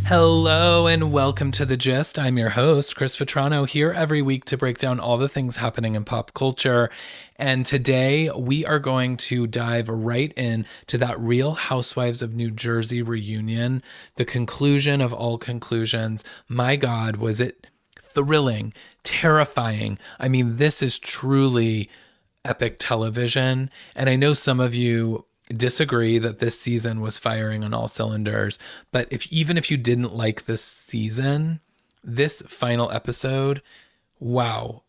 Hello and welcome to The Gist. I'm your host, Chris Vetrano, here every week to break down all the things happening in pop culture. And today we are going to dive right in to that Real Housewives of New Jersey reunion, the conclusion of all conclusions. My God, was it thrilling, terrifying. I mean, this is truly epic television. And I know some of you disagree that this season was firing on all cylinders, but even if you didn't like this season, this final episode, wow,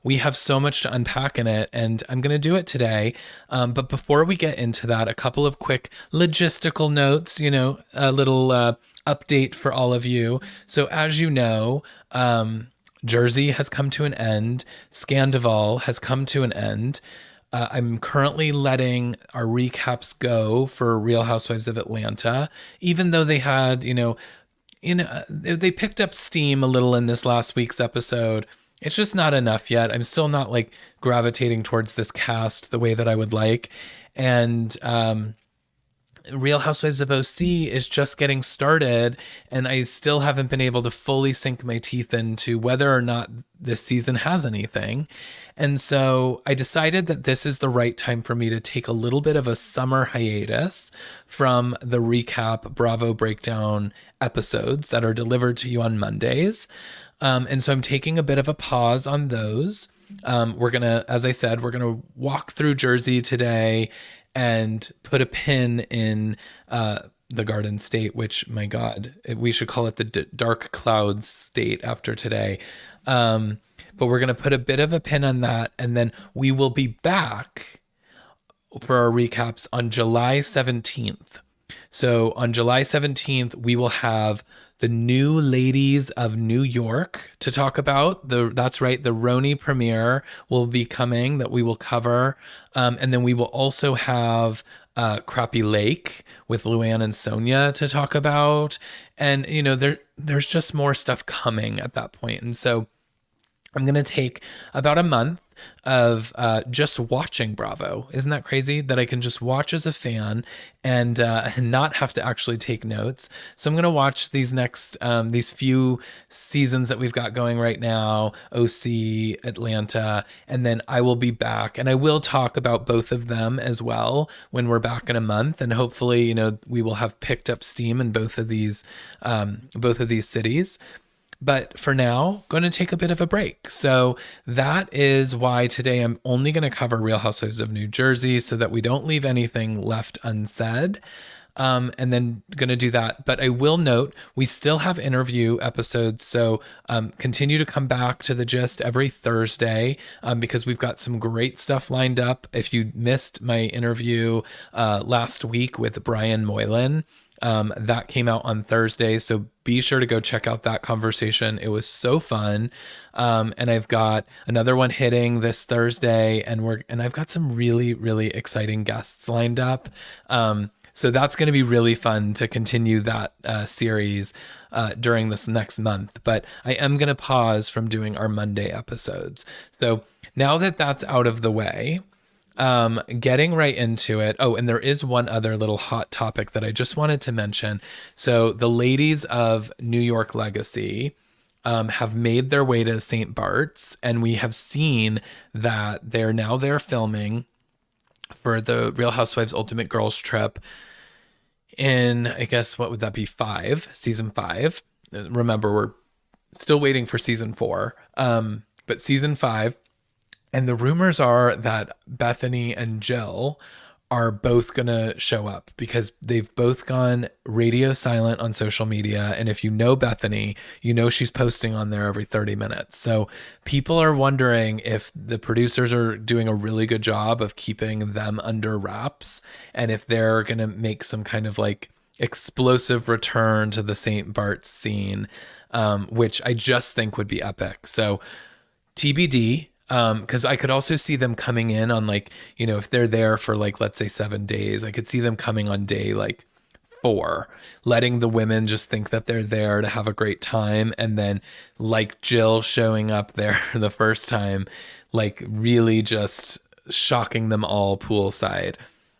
we have so much to unpack in it, and I'm going to do it today. But before we get into that, a couple of quick logistical notes, a little update for all of you. So as you know, Jersey has come to an end. Scandival has come to an end. I'm currently letting our recaps go for Real Housewives of Atlanta, even though they had, they picked up steam a little in this last week's episode. It's just not enough yet. I'm still not like gravitating towards this cast the way that I would like. And Real Housewives of OC is just getting started, and I still haven't been able to fully sink my teeth into whether or not this season has anything. And so I decided that this is the right time for me to take a little bit of a summer hiatus from the recap Bravo breakdown episodes that are delivered to you on Mondays. And so I'm taking a bit of a pause on those. As I said, we're going to walk through Jersey today and put a pin in the Garden State, which, my God, we should call it the Dark Clouds State after today. But we're going to put a bit of a pin on that, and then we will be back for our recaps on July 17th. So on July 17th, we will have the new ladies of New York to talk about. That's right, the RHONY premiere will be coming that we will cover. And then we will also have Crappie Lake with Luann and Sonia to talk about. And, there's just more stuff coming at that point. And so I'm going to take about a month of just watching Bravo. Isn't that crazy that I can just watch as a fan and not have to actually take notes? So I'm going to watch these few seasons that we've got going right now, OC, Atlanta, and then I will be back, and I will talk about both of them as well when we're back in a month, and hopefully, we will have picked up steam in both of these cities. But for now, going to take a bit of a break. So that is why today I'm only going to cover Real Housewives of New Jersey so that we don't leave anything left unsaid. And then going to do that. But I will note, we still have interview episodes. So continue to come back to The Gist every Thursday because we've got some great stuff lined up. If you missed my interview last week with Brian Moylan, that came out on Thursday, so be sure to go check out that conversation. It was so fun. And I've got another one hitting this Thursday, and I've got some really, really exciting guests lined up. So that's going to be really fun to continue that series during this next month. But I am going to pause from doing our Monday episodes. So now that that's out of the way, getting right into it. Oh, and there is one other little hot topic that I just wanted to mention. So the ladies of New York Legacy have made their way to St. Barts, and we have seen that they're now there filming for the Real Housewives Ultimate Girls Trip in, I guess, what would that be? Season 5. Remember, we're still waiting for season 4. But season 5. And the rumors are that Bethany and Jill are both going to show up because they've both gone radio silent on social media. And if you know Bethany, she's posting on there every 30 minutes. So people are wondering if the producers are doing a really good job of keeping them under wraps and if they're going to make some kind of like explosive return to the St. Bart's scene, which I just think would be epic. So TBD. Because I could also see them coming in on if they're there for let's say 7 days, I could see them coming on day 4, letting the women just think that they're there to have a great time. And then Jill showing up there the first time, really just shocking them all poolside.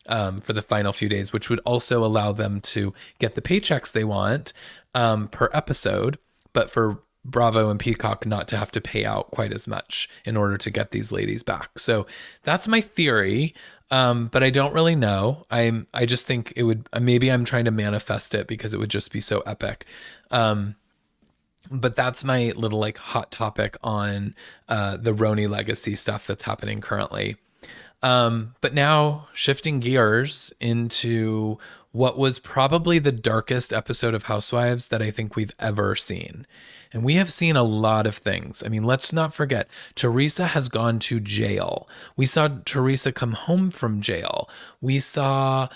for the final few days, which would also allow them to get the paychecks they want per episode, but for Bravo and Peacock not to have to pay out quite as much in order to get these ladies back. So that's my theory. But I don't really know. I just think it would, maybe I'm trying to manifest it because it would just be so epic. But that's my little like hot topic on the RHONY Legacy stuff that's happening currently. But now shifting gears into what was probably the darkest episode of Housewives that I think we've ever seen. And we have seen a lot of things. I mean, let's not forget, Teresa has gone to jail. We saw Teresa come home from jail. We saw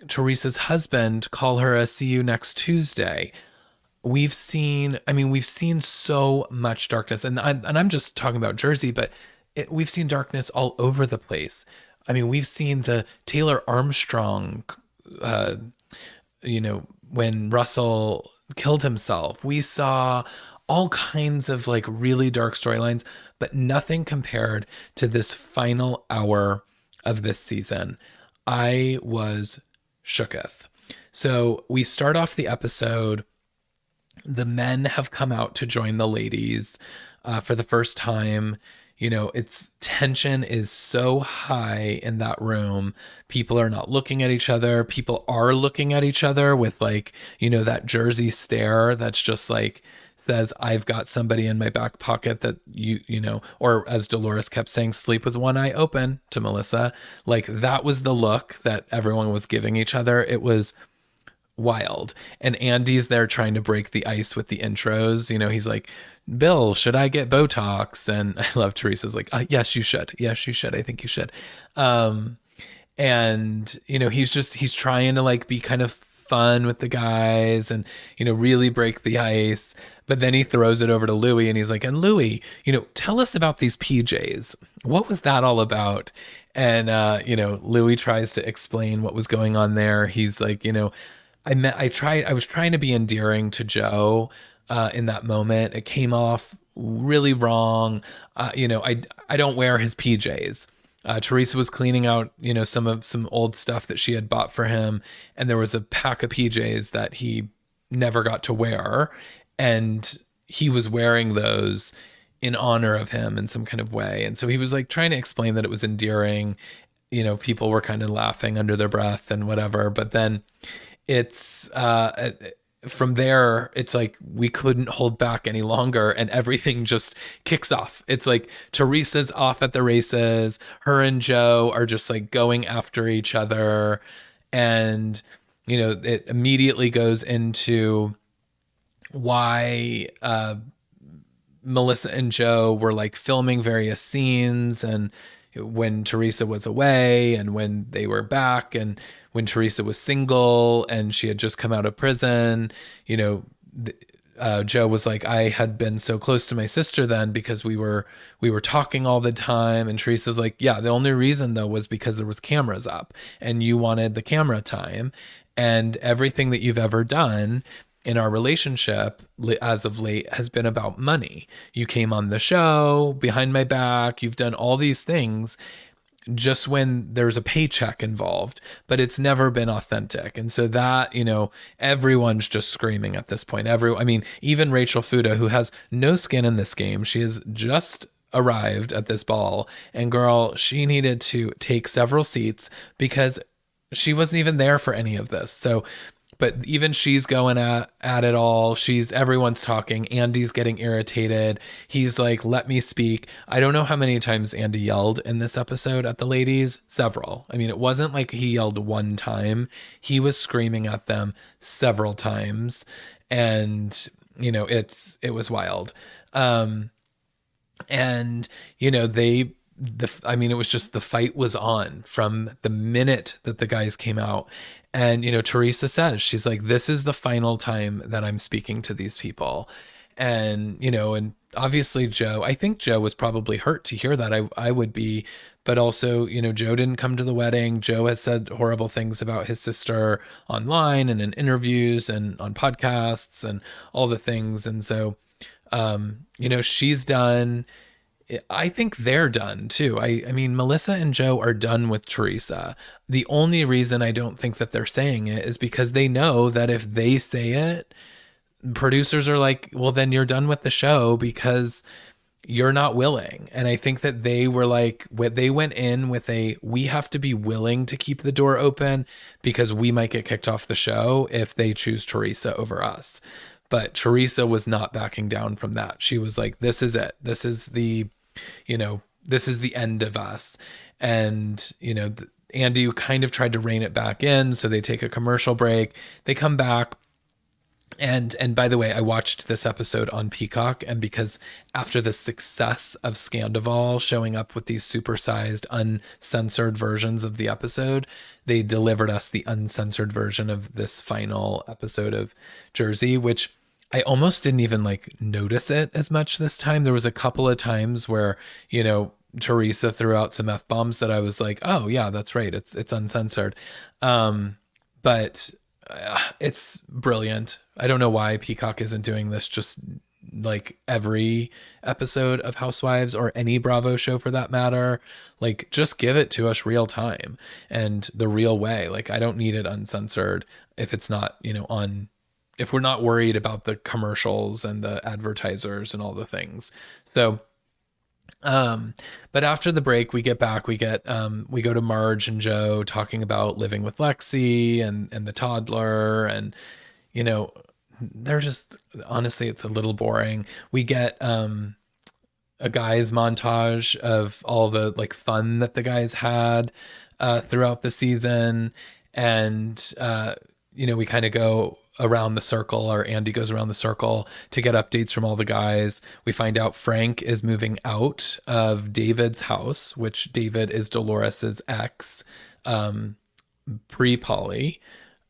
Teresa's husband call her a see you next Tuesday. We've seen so much darkness. And I'm just talking about Jersey, but we've seen darkness all over the place. I mean, we've seen the Taylor Armstrong, when Russell killed himself. We saw all kinds of like really dark storylines, but nothing compared to this final hour of this season. I was shooketh. So we start off the episode. The men have come out to join the ladies for the first time. Its tension is so high in that room. People are not looking at each other. People are looking at each other with like, that Jersey stare that's just like says, I've got somebody in my back pocket that or as Dolores kept saying, sleep with one eye open to Melissa. Like that was the look that everyone was giving each other. It was wild. And Andy's there trying to break the ice with the intros. He's like, Bill, should I get Botox? And I love Teresa's like, yes, you should. Yes, you should. I think you should. And he's trying to like be kind of fun with the guys and, really break the ice. But then he throws it over to Louis and he's like, and Louis, tell us about these PJs. What was that all about? And, Louis tries to explain what was going on there. He's like, I was trying to be endearing to Joe in that moment. It came off really wrong. I don't wear his PJs. Teresa was cleaning out, some old stuff that she had bought for him. And there was a pack of PJs that he never got to wear. And he was wearing those in honor of him in some kind of way. And so he was like trying to explain that it was endearing. People were kind of laughing under their breath and whatever. But then it's from there, it's like we couldn't hold back any longer and everything just kicks off. It's like Teresa's off at the races. Her and Joe are just like going after each other. And, it immediately goes into why Melissa and Joe were like filming various scenes and when Teresa was away and when they were back and when Teresa was single and she had just come out of prison, Joe was like, I had been so close to my sister then because we were talking all the time. And Teresa's like, yeah, the only reason though was because there was cameras up and you wanted the camera time, and everything that you've ever done in our relationship as of late has been about money. You came on the show behind my back. You've done all these things just when there's a paycheck involved, but it's never been authentic. And so that, everyone's just screaming at this point. Even Rachel Fuda, who has no skin in this game, she has just arrived at this ball, and girl, she needed to take several seats because she wasn't even there for any of this. So, but even she's going at it all. Everyone's talking. Andy's getting irritated. He's like, let me speak. I don't know how many times Andy yelled in this episode at the ladies. Several. It wasn't like he yelled one time. He was screaming at them several times. And, it was wild. It was just the fight was on from the minute that the guys came out. And, Teresa says, she's like, this is the final time that I'm speaking to these people. And, and obviously I think Joe was probably hurt to hear that. I would be, but also, Joe didn't come to the wedding. Joe has said horrible things about his sister online and in interviews and on podcasts and all the things. And so, she's done. I think they're done too. I mean, Melissa and Joe are done with Teresa. The only reason I don't think that they're saying it is because they know that if they say it, producers are like, well, then you're done with the show because you're not willing. And I think that they were like, they went in with a, we have to be willing to keep the door open because we might get kicked off the show if they choose Teresa over us. But Teresa was not backing down from that. She was like, this is it. This is the, this is the end of us. And, Andy kind of tried to rein it back in. So they take a commercial break. They come back. And by the way, I watched this episode on Peacock, and because after the success of Scandival showing up with these supersized, uncensored versions of the episode, they delivered us the uncensored version of this final episode of Jersey, which I almost didn't even like notice it as much this time. There was a couple of times where, Teresa threw out some F bombs that I was like, oh yeah, that's right. It's uncensored. But it's brilliant. I don't know why Peacock isn't doing this just like every episode of Housewives or any Bravo show for that matter. Like, just give it to us real time and the real way. Like, I don't need it uncensored if it's not, if we're not worried about the commercials and the advertisers and all the things. So, but after the break, we get back, we go to Marge and Joe talking about living with Lexi and the toddler. And, they're just, honestly, it's a little boring. We get, a guy's montage of all the like fun that the guys had, throughout the season. And, we kind of go around the circle, or Andy goes around the circle to get updates from all the guys. We find out Frank is moving out of David's house, which David is Dolores's ex, pre-Polly.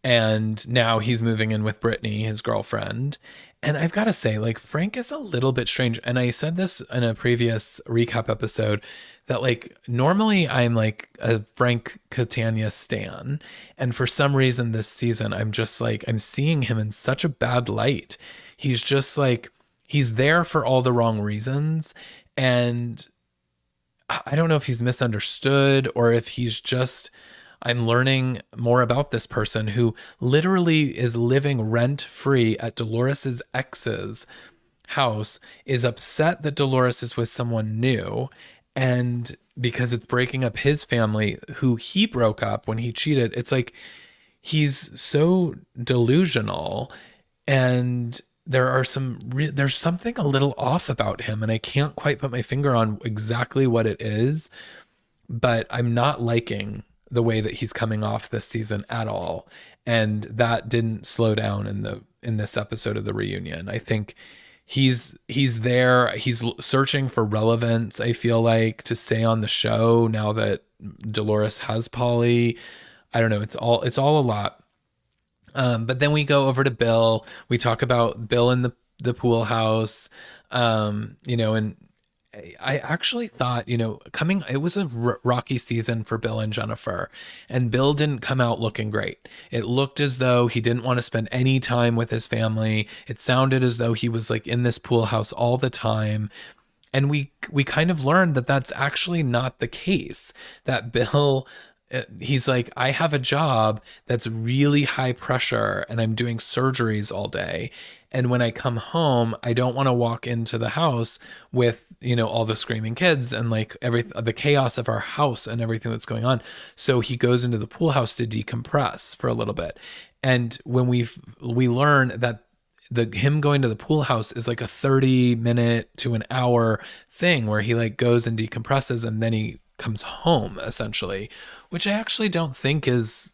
And now he's moving in with Brittany, his girlfriend. And I've got to say, like, Frank is a little bit strange. And I said this in a previous recap episode that, like, normally I'm like a Frank Catania stan. And for some reason this season, I'm just like, I'm seeing him in such a bad light. He's just like, he's there for all the wrong reasons. And I don't know if he's misunderstood or if he's just, I'm learning more about this person who literally is living rent free at Dolores's ex's house, is upset that Dolores is with someone new, and because it's breaking up his family who he broke up when he cheated. It's like he's so delusional, and there's something a little off about him, and I can't quite put my finger on exactly what it is, but I'm not liking the way that he's coming off this season at all. And that didn't slow down in this episode of the reunion. I think he's there. He's searching for relevance, I feel like, to stay on the show now that Dolores has Polly. I don't know. It's all a lot. But then we go over to Bill. We talk about Bill in the pool house, and I actually thought, it was a rocky season for Bill and Jennifer, and Bill didn't come out looking great. It looked as though he didn't want to spend any time with his family. It sounded as though he was like in this pool house all the time. And we kind of learned that that's actually not the case, that Bill, he's like, I have a job that's really high pressure and I'm doing surgeries all day. And when I come home, I don't want to walk into the house with, all the screaming kids and like the chaos of our house and everything that's going on. So he goes into the pool house to decompress for a little bit. And when we learn that him going to the pool house is like a 30-minute to an hour thing where he like goes and decompresses and then he comes home essentially, which I actually don't think is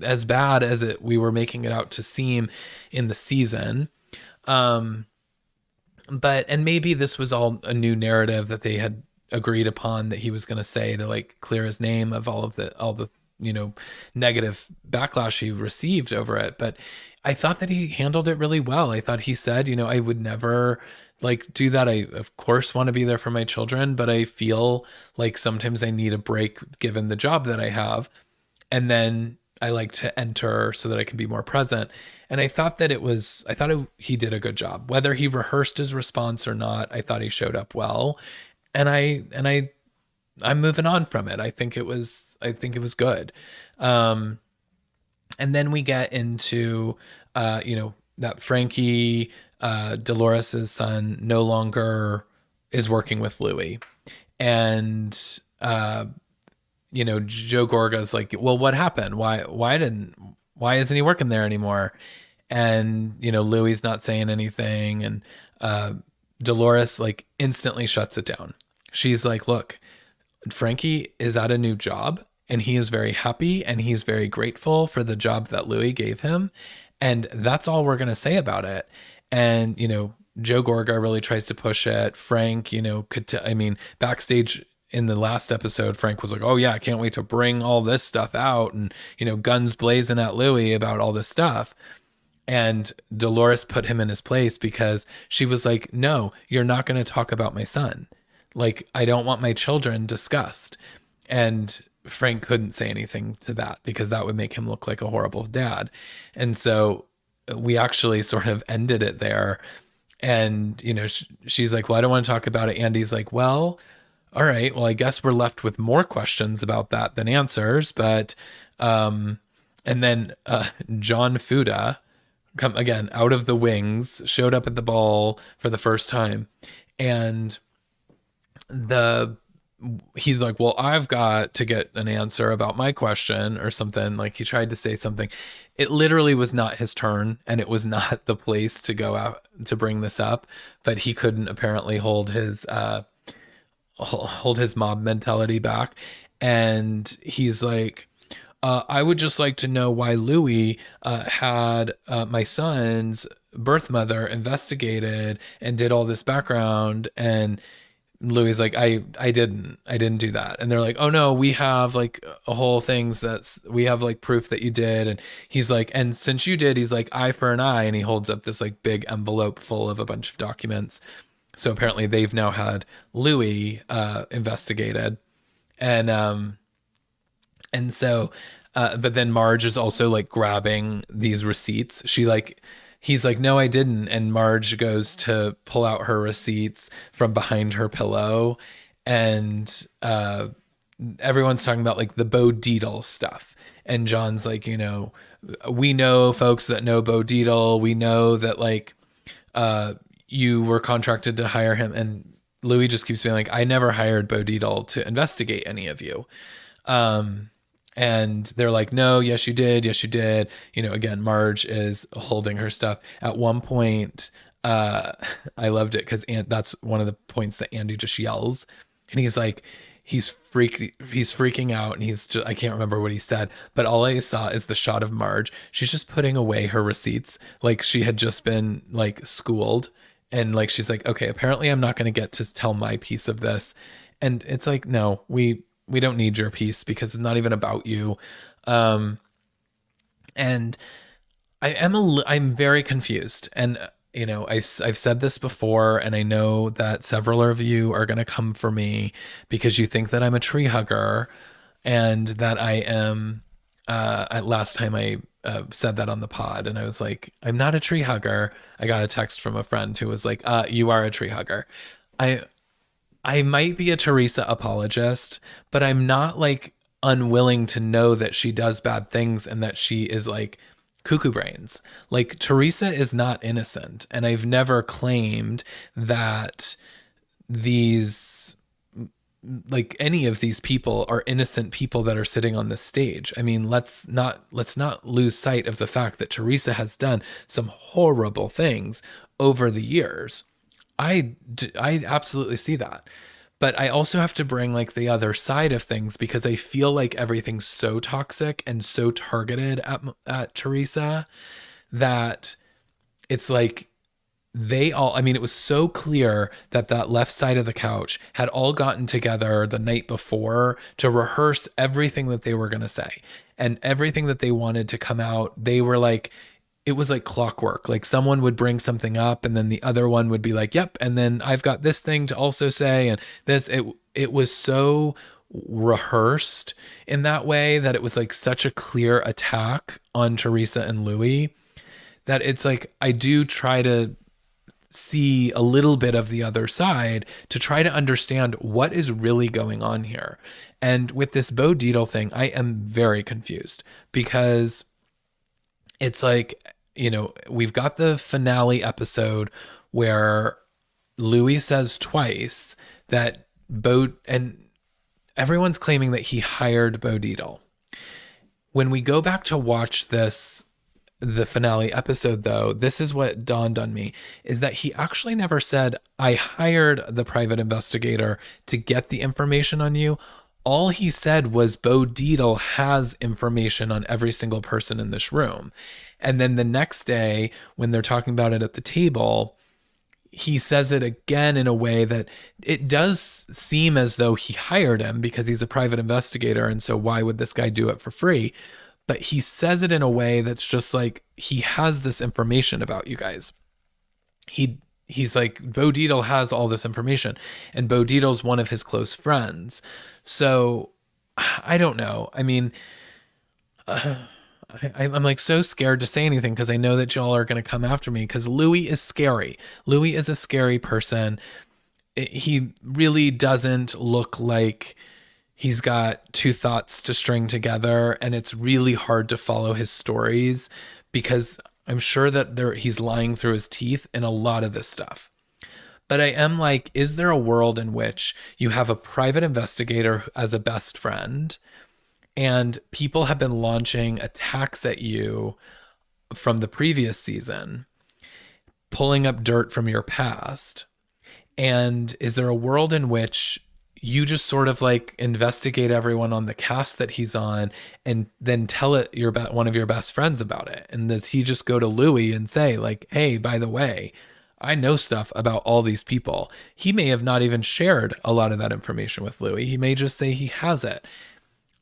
as bad as we were making it out to seem in the season. And maybe this was all a new narrative that they had agreed upon that he was going to say to like clear his name of all the negative backlash he received over it. But I thought that he handled it really well. I thought he said, I would never like do that. I of course want to be there for my children, but I feel like sometimes I need a break given the job that I have. And then I like to enter so that I can be more present. And I thought that he did a good job. Whether he rehearsed his response or not, I thought he showed up well. And I'm moving on from it. I think it was good. Um, and then we get into, that Frankie, Dolores's son, no longer is working with Louis, and uh, Joe Gorga's like, well, what happened? Why isn't he working there anymore? And Louis not saying anything, and Dolores like instantly shuts it down. She's like, look, Frankie is at a new job and he is very happy and he's very grateful for the job that Louis gave him. And that's all we're going to say about it. And, Joe Gorga really tries to push it. Frank, backstage in the last episode, Frank was like, oh, yeah, I can't wait to bring all this stuff out. And, guns blazing at Louis about all this stuff. And Dolores put him in his place because she was like, no, you're not going to talk about my son. Like, I don't want my children discussed. And Frank couldn't say anything to that because that would make him look like a horrible dad. And so we actually sort of ended it there. And, she's like, well, I don't want to talk about it. Andy's like, well, all right, well, I guess we're left with more questions about that than answers. But, and then John Fuda, come again out of the wings, showed up at the ball for the first time. And the he's like, well, I've got to get an answer about my question or something. Like he tried to say something. It literally was not his turn and it was not the place to go out to bring this up, but he couldn't apparently hold his mob mentality back. And he's like, I would just like to know why Louis had my son's birth mother investigated and did all this background. And Louis is like, I didn't do that. And they're like, oh no, we have like a whole things we have like proof that you did. And he's like, and since you did, he's like, eye for an eye. And he holds up this like big envelope full of a bunch of documents. So apparently they've now had Louis investigated. And so, but then Marge is also like grabbing these receipts. He's like, no, I didn't. And Marge goes to pull out her receipts from behind her pillow. And everyone's talking about like the Bo Dietl stuff. And John's like, we know folks that know Bo Dietl. We know that like you were contracted to hire him. And Louis just keeps being like, I never hired Bo Dietl to investigate any of you. And they're like, no, yes, you did. Yes, you did. Again, Marge is holding her stuff. At one point, I loved it because that's one of the points that Andy just yells. And he's like, he's freaking out. And I can't remember what he said, but all I saw is the shot of Marge. She's just putting away her receipts. Like she had just been like schooled. And like, she's like, okay, apparently I'm not going to get to tell my piece of this. And it's like, no, we don't need your piece because it's not even about you. And I'm very confused. And, I've said this before, and I know that several of you are going to come for me because you think that I'm a tree hugger and that I am, last time I said that on the pod and I was like, I'm not a tree hugger. I got a text from a friend who was like, you are a tree hugger. I might be a Teresa apologist, but I'm not like unwilling to know that she does bad things and that she is like cuckoo brains. Like Teresa is not innocent. And I've never claimed that these, like any of these people are innocent people that are sitting on this stage. I mean, let's not lose sight of the fact that Teresa has done some horrible things over the years. I absolutely see that. But I also have to bring like the other side of things because I feel like everything's so toxic and so targeted at Teresa that it's like it was so clear that that left side of the couch had all gotten together the night before to rehearse everything that they were going to say and everything that they wanted to come out. They were like, it was like clockwork. Like someone would bring something up and then the other one would be like, yep. And then I've got this thing to also say. And it was so rehearsed in that way that it was like such a clear attack on Teresa and Louis that it's like, I do try to see a little bit of the other side to try to understand what is really going on here. And with this Bo Dietl thing, I am very confused because it's like, we've got the finale episode where Louis says twice that and everyone's claiming that he hired Bo Dietl. When we go back to watch the finale episode, though, this is what dawned on me, is that he actually never said, I hired the private investigator to get the information on you. All he said was Bo Dietl has information on every single person in this room. And then the next day, when they're talking about it at the table, he says it again in a way that it does seem as though he hired him because he's a private investigator. And so why would this guy do it for free? But he says it in a way that's just like, he has this information about you guys. He's like, Bo Dietl has all this information, and Bo Dietl's one of his close friends. So I don't know. I mean, I'm like so scared to say anything because I know that y'all are going to come after me because Louis is scary. Louis is a scary person. He really doesn't look like he's got two thoughts to string together, and it's really hard to follow his stories because I'm sure that he's lying through his teeth in a lot of this stuff. But I am like, is there a world in which you have a private investigator as a best friend and people have been launching attacks at you from the previous season, pulling up dirt from your past? And is there a world in which you just sort of like investigate everyone on the cast that he's on and then tell it one of your best friends about it? And does he just go to Louis and say like, hey, by the way, I know stuff about all these people? He may have not even shared a lot of that information with Louis. He may just say he has it.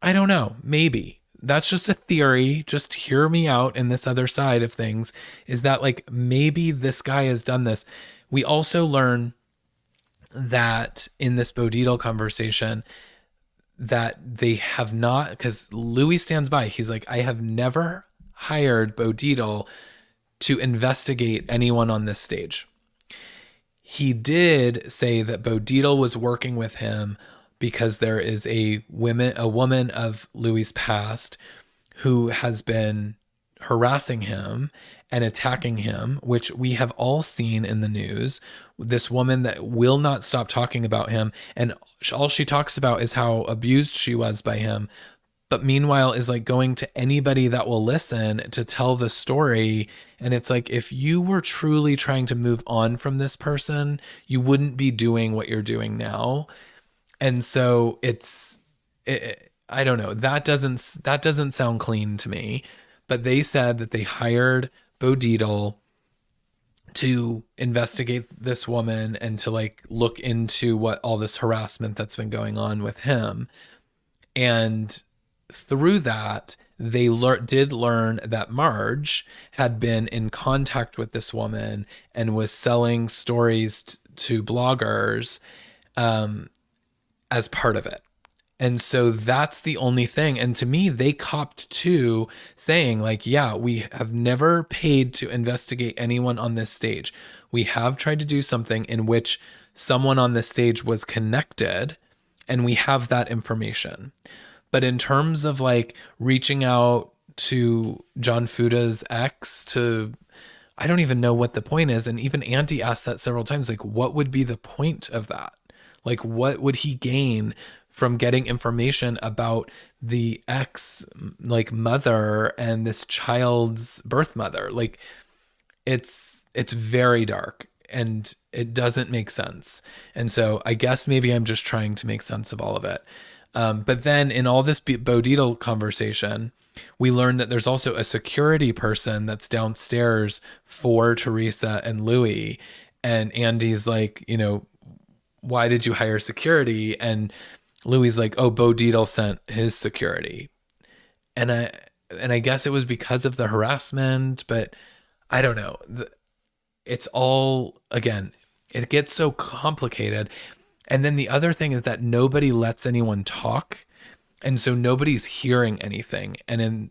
I don't know. Maybe. That's just a theory. Just hear me out in this other side of things, is that like maybe this guy has done this. We also learn that in this Bo Dietl conversation that they have not, because Louis stands by, he's like, I have never hired Bo Dietl to investigate anyone on this stage. He did say that Bo Dietl was working with him because there is a woman of Louis' past who has been harassing him and attacking him, which we have all seen in the news. This woman that will not stop talking about him, and all she talks about is how abused she was by him, but meanwhile is like going to anybody that will listen to tell the story. And it's like, if you were truly trying to move on from this person, you wouldn't be doing what you're doing now. And so I don't know. That doesn't sound clean to me. But they said that they hired Bo Dietl to investigate this woman and to like look into what all this harassment that's been going on with him. And through that, they did learn that Marge had been in contact with this woman and was selling stories to bloggers as part of it. And so that's the only thing. And to me, they copped to saying like, yeah, we have never paid to investigate anyone on this stage. We have tried to do something in which someone on this stage was connected, and we have that information. But in terms of like reaching out to John Fuda's ex I don't even know what the point is. And even Andy asked that several times, like, what would be the point of that? Like, what would he gain from getting information about the ex, like, mother and this child's birth mother? Like, it's very dark and it doesn't make sense. And so I guess maybe I'm just trying to make sense of all of it. But then in all this Bo Dietl conversation, we learned that there's also a security person that's downstairs for Teresa and Louis. And Andy's like, why did you hire security? And Louis like, oh, Bo Dietl sent his security. And I guess it was because of the harassment, but I don't know. It's all, again, it gets so complicated. And then the other thing is that nobody lets anyone talk. And so nobody's hearing anything.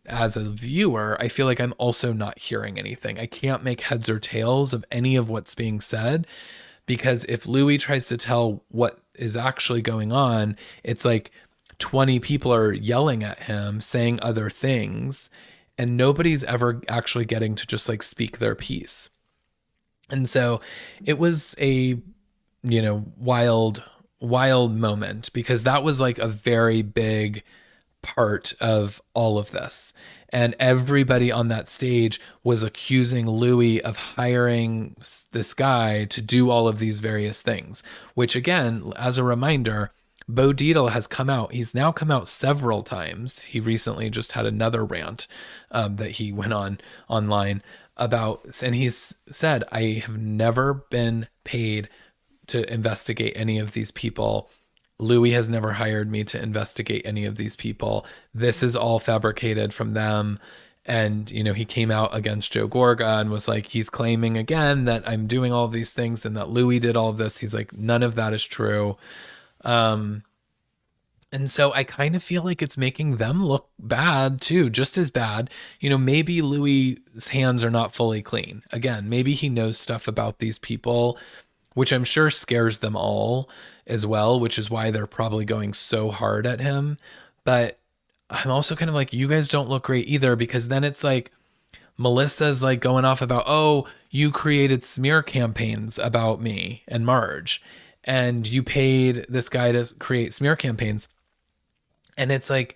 As a viewer, I feel like I'm also not hearing anything. I can't make heads or tails of any of what's being said, because if Louis tries to tell what is actually going on, it's like 20 people are yelling at him, saying other things, and nobody's ever actually getting to just like speak their piece. And so it was a, wild moment, because that was like a very big part of all of this. And everybody on that stage was accusing Louis of hiring this guy to do all of these various things, which, again, as a reminder, Bo Dietl has come out. He's now come out several times. He recently just had another rant that he went on online about, and he's said, I have never been paid to investigate any of these people. Louis has never hired me to investigate any of these people. This is all fabricated from them. And, he came out against Joe Gorga and was like, he's claiming again that I'm doing all these things and that Louis did all of this. He's like, none of that is true. And so I kind of feel like it's making them look bad too, just as bad. Maybe Louis's hands are not fully clean. Again, maybe he knows stuff about these people, which I'm sure scares them all as well, which is why they're probably going so hard at him. But I'm also kind of like, you guys don't look great either, because then it's like Melissa's like going off about, oh, you created smear campaigns about me and Marge, and you paid this guy to create smear campaigns. And it's like,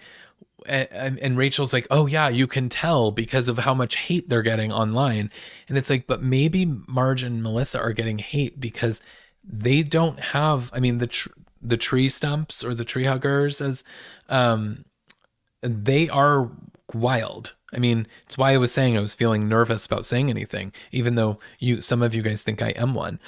and Rachel's like, oh yeah, you can tell because of how much hate they're getting online. And it's like, but maybe Marge and Melissa are getting hate because they don't have, I mean, the tree stumps, or the tree huggers, as they are wild. I mean, it's why I was saying I was feeling nervous about saying anything, even though some of you guys think I am one.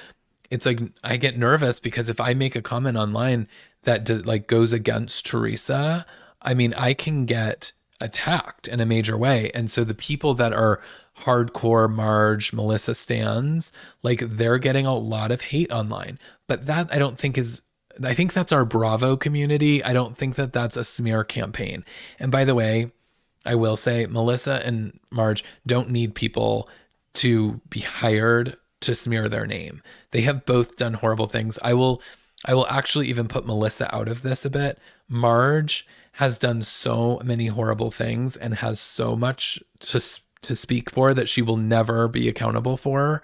It's like, I get nervous because if I make a comment online that like goes against Teresa, I mean, I can get attacked in a major way. And so the people that are hardcore Marge, Melissa stans, like, they're getting a lot of hate online. But that I don't think is, I think that's our Bravo community. I don't think that that's a smear campaign. And by the way, I will say Melissa and Marge don't need people to be hired to smear their name. They have both done horrible things. I will actually even put Melissa out of this a bit. Marge has done so many horrible things and has so much to speak for that she will never be accountable for,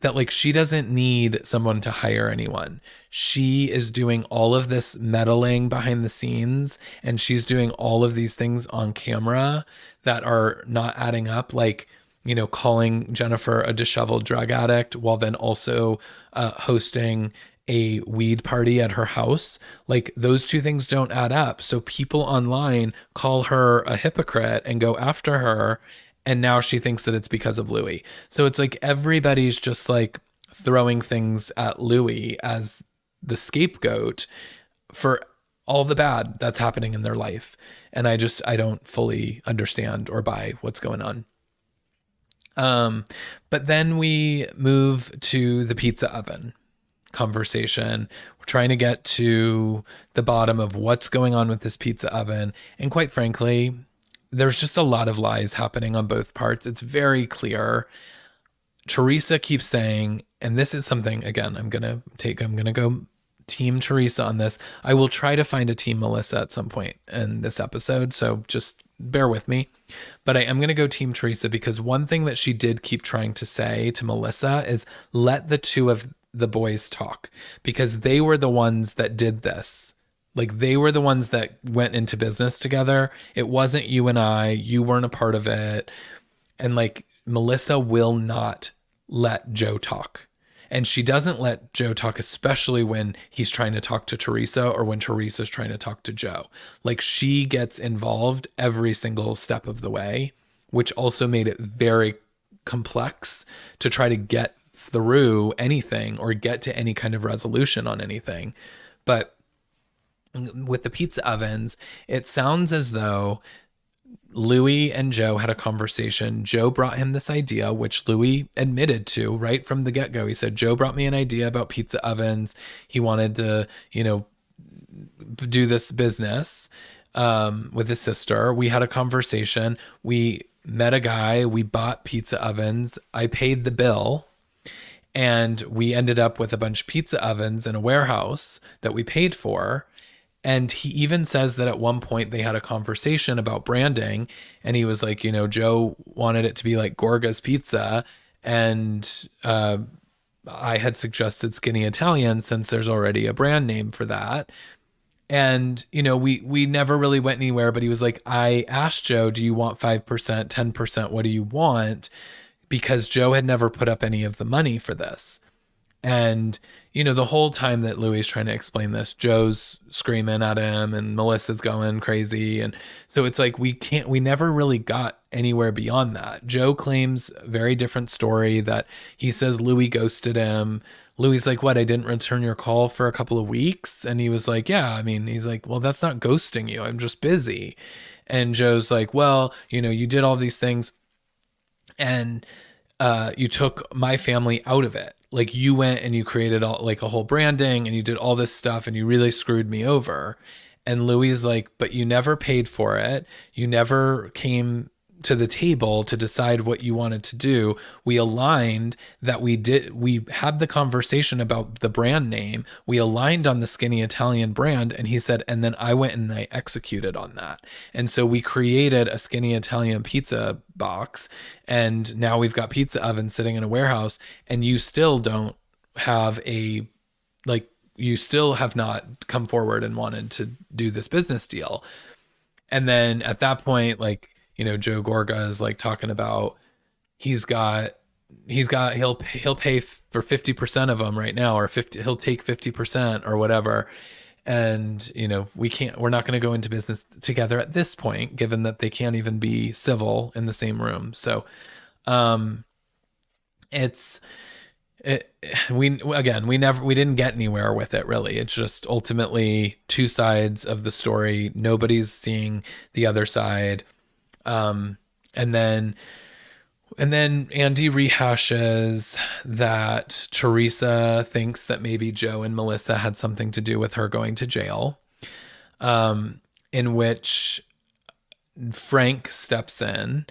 that like she doesn't need someone to hire anyone. She is doing all of this meddling behind the scenes, and she's doing all of these things on camera that are not adding up, like, calling Jennifer a disheveled drug addict while then also hosting a weed party at her house. Like, those two things don't add up. So people online call her a hypocrite and go after her. And now she thinks that it's because of Louis. So it's like everybody's just like throwing things at Louis as the scapegoat for all the bad that's happening in their life. And I don't fully understand or buy what's going on. But then we move to the pizza oven conversation. We're trying to get to the bottom of what's going on with this pizza oven. And quite frankly, there's just a lot of lies happening on both parts. It's very clear. Teresa keeps saying, and this is something, again, I'm going to go team Teresa on this. I will try to find a team Melissa at some point in this episode, so just bear with me. But I am going to go team Teresa, because one thing that she did keep trying to say to Melissa is, let the two of the boys talk, because they were the ones that did this. Like, they were the ones that went into business together. It wasn't you and I. You weren't a part of it. And like, Melissa will not let Joe talk. And she doesn't let Joe talk, especially when he's trying to talk to Teresa or when Teresa's trying to talk to Joe. Like, she gets involved every single step of the way, which also made it very complex to try to get through anything or get to any kind of resolution on anything. But with the pizza ovens, it sounds as though Louis and Joe had a conversation. Joe brought him this idea, which Louis admitted to right from the get-go. He said, Joe brought me an idea about pizza ovens. He wanted to, do this business. with his sister. We had a conversation. We met a guy. We bought pizza ovens. I paid the bill. And we ended up with a bunch of pizza ovens in a warehouse that we paid for. And he even says that at one point they had a conversation about branding. And he was like, Joe wanted it to be like Gorga's Pizza. And I had suggested Skinny Italian since there's already a brand name for that. And, we never really went anywhere, but he was like, I asked Joe, do you want 5%, 10%? What do you want? Because Joe had never put up any of the money for this. And, the whole time that Louis is trying to explain this, Joe's screaming at him and Melissa's going crazy. And so it's like, we never really got anywhere beyond that. Joe claims a very different story that he says Louis ghosted him. Louis like, what? I didn't return your call for a couple of weeks. And he was like, yeah, I mean, he's like, well, that's not ghosting you. I'm just busy. And Joe's like, well, you did all these things and you took my family out of it. Like you went and you created all like a whole branding and you did all this stuff and you really screwed me over. And Louis is like, but you never paid for it. You never came to the table to decide what you wanted to do. We aligned that we had the conversation about the brand name. We aligned on the Skinny Italian brand. And he said, and then I went and I executed on that. And so we created a Skinny Italian pizza box. And now we've got pizza ovens sitting in a warehouse and you still don't have you still have not come forward and wanted to do this business deal. And then at that point, Joe Gorga is like talking about he'll pay for 50% of them right now, or he'll take 50% or whatever. And, we're not going to go into business together at this point, given that they can't even be civil in the same room. So, we didn't get anywhere with it really. It's just ultimately two sides of the story. Nobody's seeing the other side. And then Andy rehashes that Teresa thinks that maybe Joe and Melissa had something to do with her going to jail, in which Frank steps in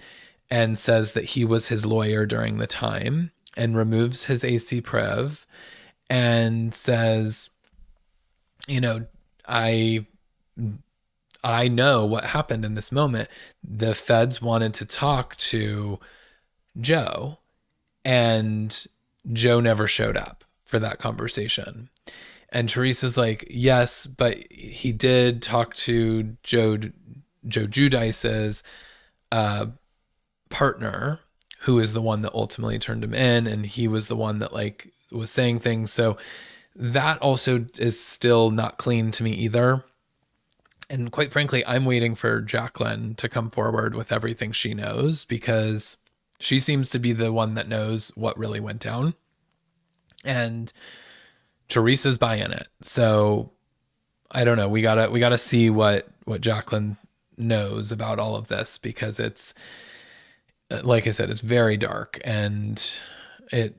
and says that he was his lawyer during the time and removes his AC Priv and says, I know what happened in this moment. The feds wanted to talk to Joe, and Joe never showed up for that conversation. And Teresa's like, yes, but he did talk to Joe Giudice's partner, who is the one that ultimately turned him in, and he was the one that was saying things. So that also is still not clean to me either. And quite frankly, I'm waiting for Jacqueline to come forward with everything she knows, because she seems to be the one that knows what really went down. And Teresa's buying it. So I don't know. We gotta see what Jacqueline knows about all of this, because it's, like I said, it's very dark. And if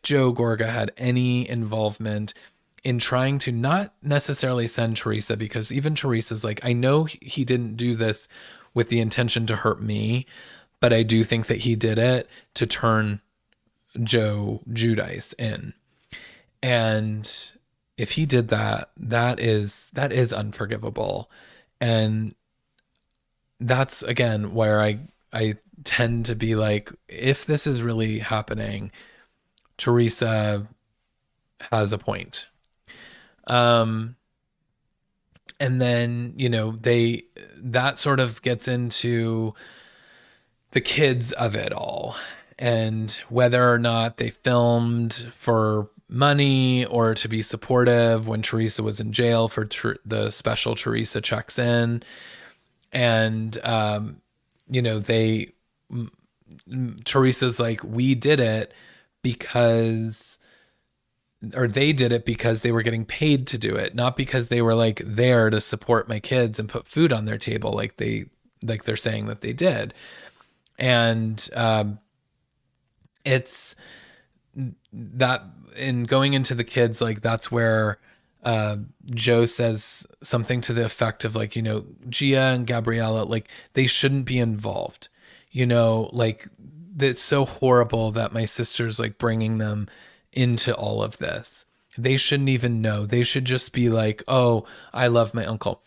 Joe Gorga had any involvement in trying to not necessarily send Teresa, because even Teresa's like, I know he didn't do this with the intention to hurt me, but I do think that he did it to turn Joe Giudice in. And if he did that, that is unforgivable. And that's, again, where I tend to be like, if this is really happening, Teresa has a point. And then, that sort of gets into the kids of it all, and whether or not they filmed for money or to be supportive when Teresa was in jail for the special Teresa checks in. And, Teresa's like, we did it because, or they did it because they were getting paid to do it, not because they were there to support my kids and put food on their table like they're saying that they did. And it's that, in going into the kids, that's where Joe says something to the effect of like, Gia and Gabriella, like they shouldn't be involved, like it's so horrible that my sister's like bringing them into all of this. They shouldn't even know. They should just be like, oh, I love my uncle.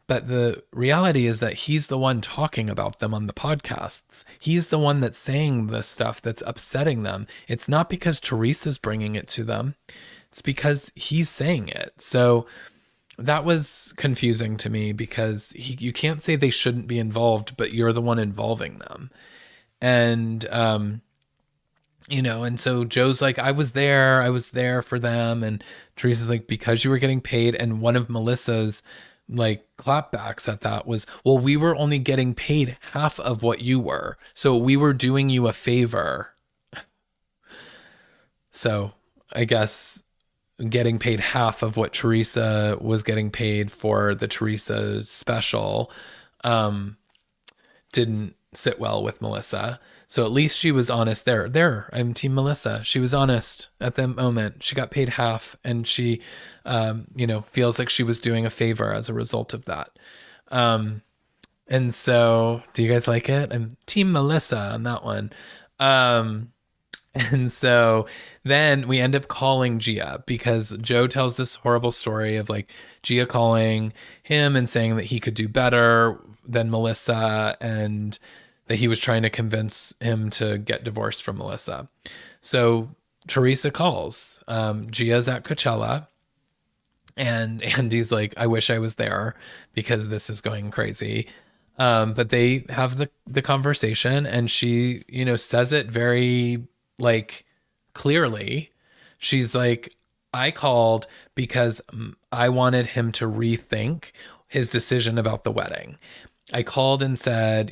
But the reality is that he's the one talking about them on the podcasts. He's the one that's saying the stuff that's upsetting them. It's not because Teresa's bringing it to them. It's because he's saying it. So that was confusing to me because you can't say they shouldn't be involved, but you're the one involving them. And, and so Joe's like, I was there for them. And Teresa's like, because you were getting paid. And one of Melissa's like clapbacks at that was, well, we were only getting paid half of what you were. So we were doing you a favor. So I guess getting paid half of what Teresa was getting paid for the Teresa special didn't sit well with Melissa. So at least she was honest there. I'm Team Melissa. She was honest at the moment. She got paid half and she, feels like she was doing a favor as a result of that. And so do you guys like it? I'm Team Melissa on that one. And so then we end up calling Gia because Joe tells this horrible story of like Gia calling him and saying that he could do better than Melissa and that he was trying to convince him to get divorced from Melissa. So Teresa calls. Gia's at Coachella. And Andy's like, I wish I was there because this is going crazy. But they have the conversation and she, says it very like clearly. She's like, I called because I wanted him to rethink his decision about the wedding. I called and said,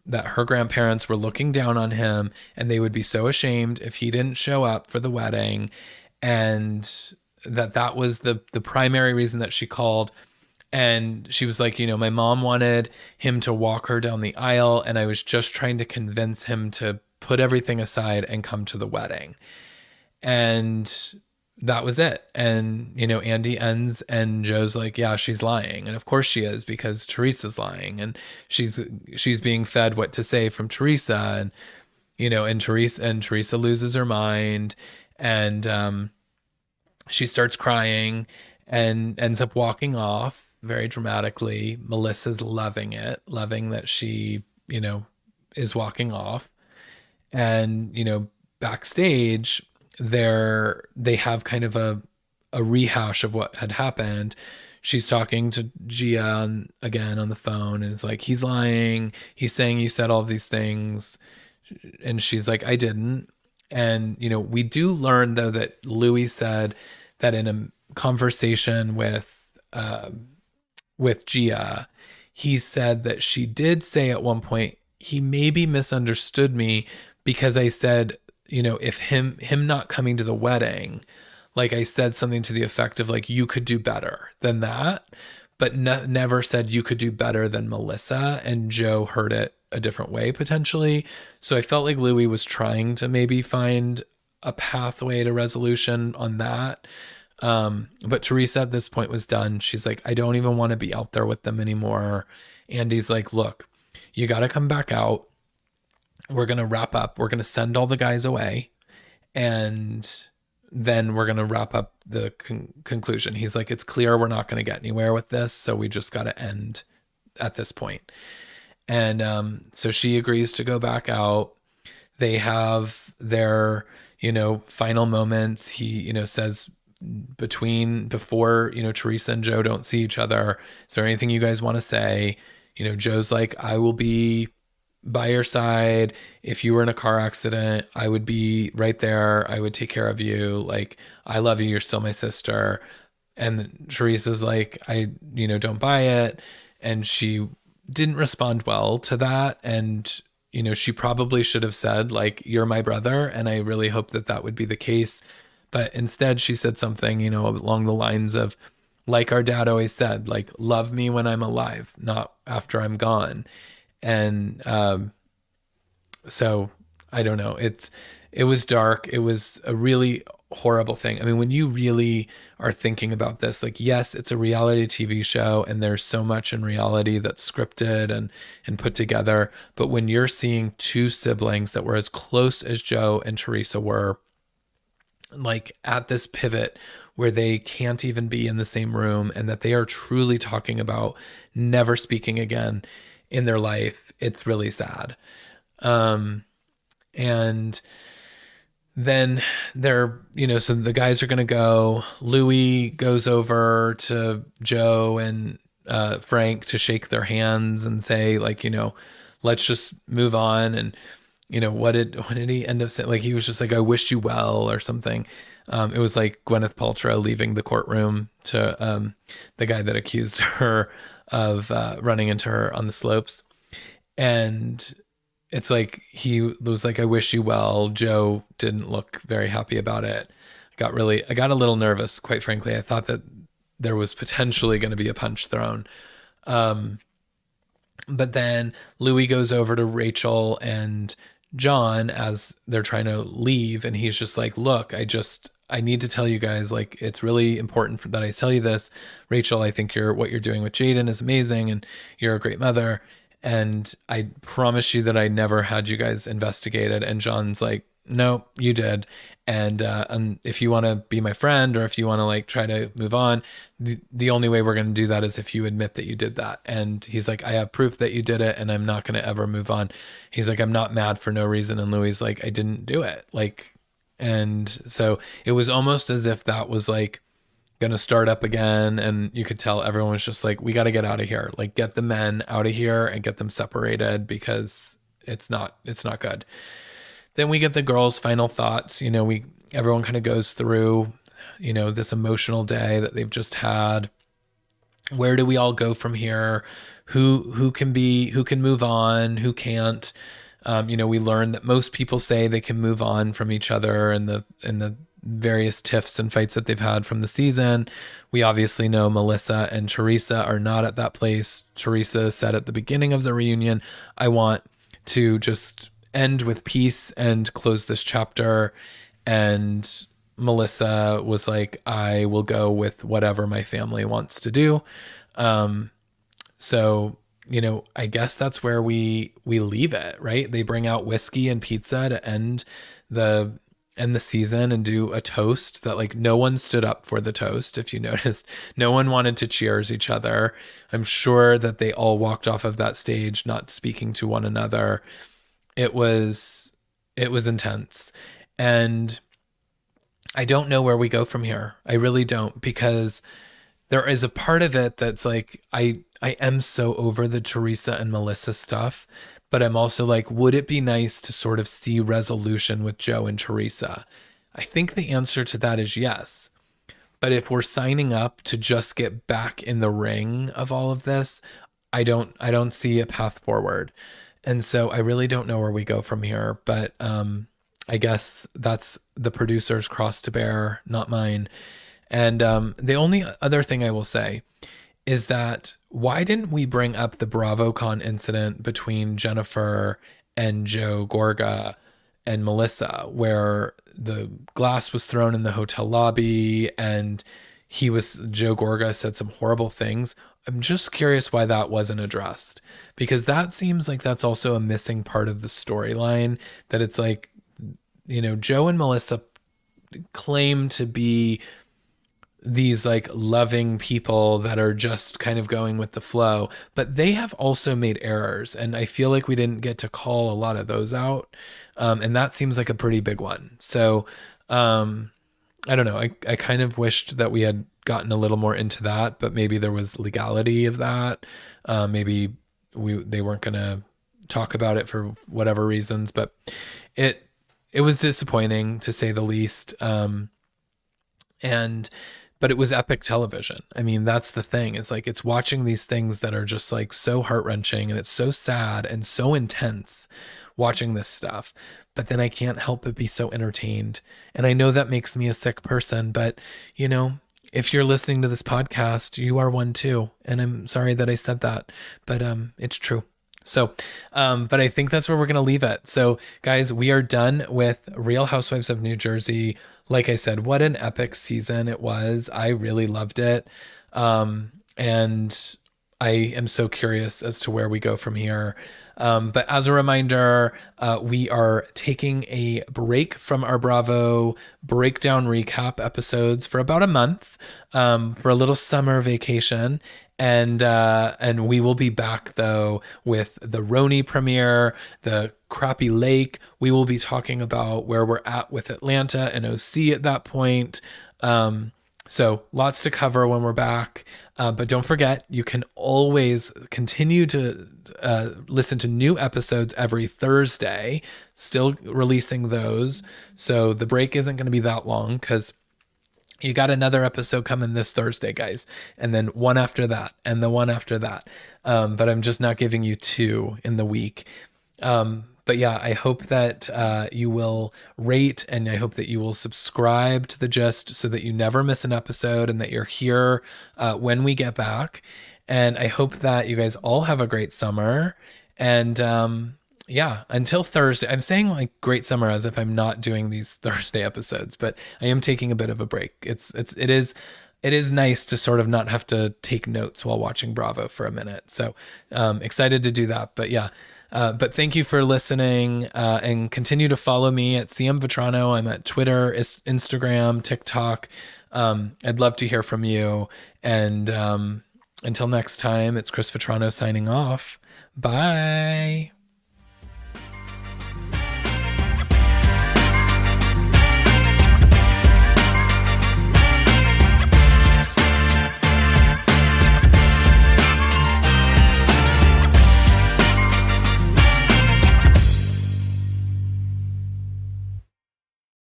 that her grandparents were looking down on him and they would be so ashamed if he didn't show up for the wedding. And that was the primary reason that she called. And she was like, my mom wanted him to walk her down the aisle. And I was just trying to convince him to put everything aside and come to the wedding. And that was it. And, Andy ends and Joe's like, yeah, she's lying. And of course she is because Teresa's lying and she's being fed what to say from Teresa. And, and Teresa loses her mind and, she starts crying and ends up walking off very dramatically. Melissa's loving it, loving that she, is walking off. And, backstage, they have kind of a rehash of what had happened. She's talking to Gia again on the phone and it's like, he's lying. He's saying you said all of these things. And she's like, I didn't. And, we do learn though that Louis said that in a conversation with Gia, he said that she did say at one point, he maybe misunderstood me because I said, if him not coming to the wedding, like I said something to the effect of like, you could do better than that, but never said you could do better than Melissa. And Joe heard it a different way potentially. So I felt like Louis was trying to maybe find a pathway to resolution on that. But Teresa at this point was done. She's like, I don't even want to be out there with them anymore. Andy's like, look, you got to come back out. We're going to wrap up. We're going to send all the guys away. And then we're going to wrap up the conclusion. He's like, it's clear we're not going to get anywhere with this. So we just got to end at this point. And so she agrees to go back out. They have their, final moments. He, says before, Teresa and Joe don't see each other. Is there anything you guys want to say? Joe's like, I will be by your side. If you were in a car accident, I would be right there. I would take care of you. Like, I love you. You're still my sister. And Teresa's like, I, don't buy it. And she didn't respond well to that. And, she probably should have said like, you're my brother. And I really hope that would be the case. But instead she said something, along the lines of, like our dad always said, like, love me when I'm alive, not after I'm gone. And so I don't know. It was dark. It was a really horrible thing. I mean, when you really are thinking about this, like, yes, it's a reality TV show and there's so much in reality that's scripted and put together. But when you're seeing two siblings that were as close as Joe and Teresa were, like at this pivot where they can't even be in the same room and that they are truly talking about never speaking again in their life, it's really sad. And then they're, so the guys are going to go. Louis goes over to Joe and Frank to shake their hands and say, like, let's just move on. And, what did he end up saying? Like, he was just like, I wish you well or something. It was like Gwyneth Paltrow leaving the courtroom to the guy that accused her of running into her on the slopes. And it's like he was like, I wish you well. Joe didn't look very happy about it. I got a little nervous, quite frankly. I thought that there was potentially going to be a punch thrown. But then Louis goes over to Rachel and John as they're trying to leave. And he's just like, look, I need to tell you guys, like, it's really important that I tell you this. Rachel, I think what you're doing with Jaden is amazing and you're a great mother. And I promise you that I never had you guys investigated. And John's like, no, you did. And if you want to be my friend or if you want to like try to move on, the only way we're going to do that is if you admit that you did that. And he's like, I have proof that you did it and I'm not going to ever move on. He's like, I'm not mad for no reason. And Louis like, I didn't do it. Like, and so it was almost as if that was like going to start up again. And you could tell everyone was just like, we got to get out of here. Like, get the men out of here and get them separated because it's not good. Then we get the girls' final thoughts. Everyone kind of goes through, this emotional day that they've just had. Where do we all go from here? Who can move on? Who can't? We learn that most people say they can move on from each other and the various tiffs and fights that they've had from the season. We obviously know Melissa and Teresa are not at that place. Teresa said at the beginning of the reunion, I want to just end with peace and close this chapter. And Melissa was like, I will go with whatever my family wants to do. So, I guess that's where we leave it, right? They bring out whiskey and pizza to end the season and do a toast that like no one stood up for the toast. If you noticed, no one wanted to cheers each other. I'm sure that they all walked off of that stage, not speaking to one another. It was intense. And I don't know where we go from here. I really don't, because there is a part of it that's like, I am so over the Teresa and Melissa stuff, but I'm also like, would it be nice to sort of see resolution with Joe and Teresa? I think the answer to that is yes. But if we're signing up to just get back in the ring of all of this, I don't see a path forward. And so I really don't know where we go from here, but I guess that's the producer's cross to bear, not mine. And the only other thing I will say is that why didn't we bring up the BravoCon incident between Jennifer and Joe Gorga and Melissa, where the glass was thrown in the hotel lobby and Joe Gorga said some horrible things. I'm just curious why that wasn't addressed, because that seems like that's also a missing part of the storyline, that it's like, Joe and Melissa claim to be these like loving people that are just kind of going with the flow, but they have also made errors. And I feel like we didn't get to call a lot of those out. And that seems like a pretty big one. So I don't know. I kind of wished that we had gotten a little more into that, but maybe there was legality of that. Maybe they weren't going to talk about it for whatever reasons, but it was disappointing to say the least. But it was epic television. I mean, that's the thing. It's like, it's watching these things that are just like so heart-wrenching and it's so sad and so intense watching this stuff. But then I can't help but be so entertained. And I know that makes me a sick person, but if you're listening to this podcast, you are one too. And I'm sorry that I said that, but it's true. So, but I think that's where we're going to leave it. So guys, we are done with Real Housewives of New Jersey like I said, what an epic season it was. I really loved it. And I am so curious as to where we go from here. But as a reminder, we are taking a break from our Bravo breakdown recap episodes for about a month, for a little summer vacation. And we will be back though with the RHONY premiere, the Crappy Lake. We will be talking about where we're at with Atlanta and OC at that point. So lots to cover when we're back. But don't forget, you can always continue to listen to new episodes every Thursday, still releasing those. So the break isn't going to be that long because you got another episode coming this Thursday, guys. And then one after that, and the one after that. But I'm just not giving you two in the week. But yeah, I hope that you will rate, and I hope that you will subscribe to The Gist so that you never miss an episode and that you're here when we get back. And I hope that you guys all have a great summer. And yeah, until Thursday. I'm saying like great summer as if I'm not doing these Thursday episodes, but I am taking a bit of a break. It is nice to sort of not have to take notes while watching Bravo for a minute. So excited to do that. But yeah, but thank you for listening, and continue to follow me at CM Vetrano. I'm at Twitter, Instagram, TikTok. I'd love to hear from you. And until next time, it's Chris Vetrano signing off. Bye.